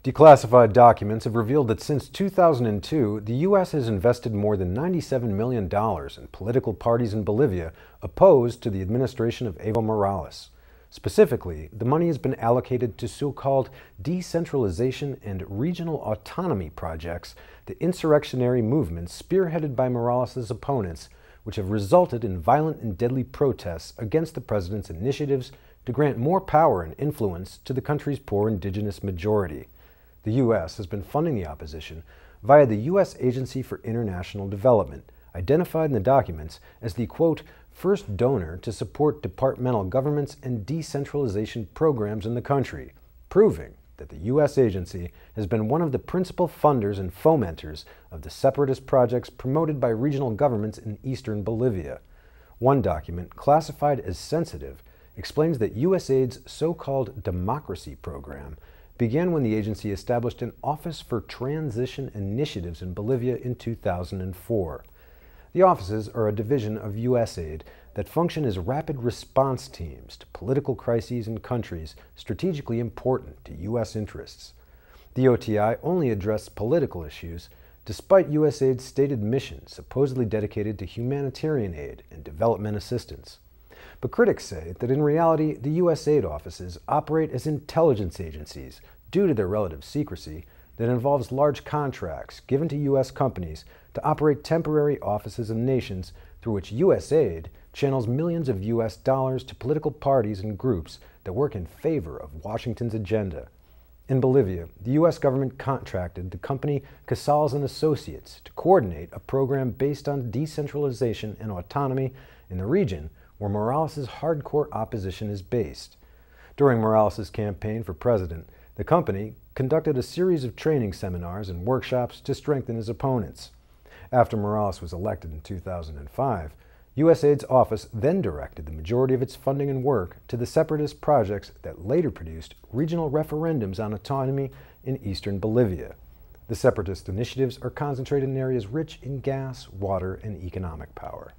Declassified documents have revealed that since 2002, the U.S. has invested more than $97 million in political parties in Bolivia opposed to the administration of Evo Morales. Specifically, the money has been allocated to so-called decentralization and regional autonomy projects, the insurrectionary movements spearheaded by Morales' opponents, which have resulted in violent and deadly protests against the president's initiatives to grant more power and influence to the country's poor indigenous majority. The U.S. has been funding the opposition via the U.S. Agency for International Development, identified in the documents as the, quote, first donor to support departmental governments and decentralization programs in the country, proving that the U.S. agency has been one of the principal funders and fomenters of the separatist projects promoted by regional governments in eastern Bolivia. One document, classified as sensitive, explains that U.S.A.I.D's so-called democracy program began when the agency established an Office for Transition Initiatives in Bolivia in 2004. The offices are a division of U.S.A.I.D. that function as rapid response teams to political crises in countries strategically important to U.S. interests. The OTI only address political issues, despite U.S.A.I.D's stated mission supposedly dedicated to humanitarian aid and development assistance. But critics say that in reality, the U.S.A.I.D. offices operate as intelligence agencies due to their relative secrecy that involves large contracts given to U.S. companies to operate temporary offices in nations through which U.S.A.I.D. channels millions of U.S. dollars to political parties and groups that work in favor of Washington's agenda. In Bolivia, the U.S. government contracted the company Casals and Associates to coordinate a program based on decentralization and autonomy in the region where Morales' hardcore opposition is based. During Morales' campaign for president, the company conducted a series of training seminars and workshops to strengthen his opponents. After Morales was elected in 2005, U.S.A.I.D's office then directed the majority of its funding and work to the separatist projects that later produced regional referendums on autonomy in eastern Bolivia. The separatist initiatives are concentrated in areas rich in gas, water, and economic power.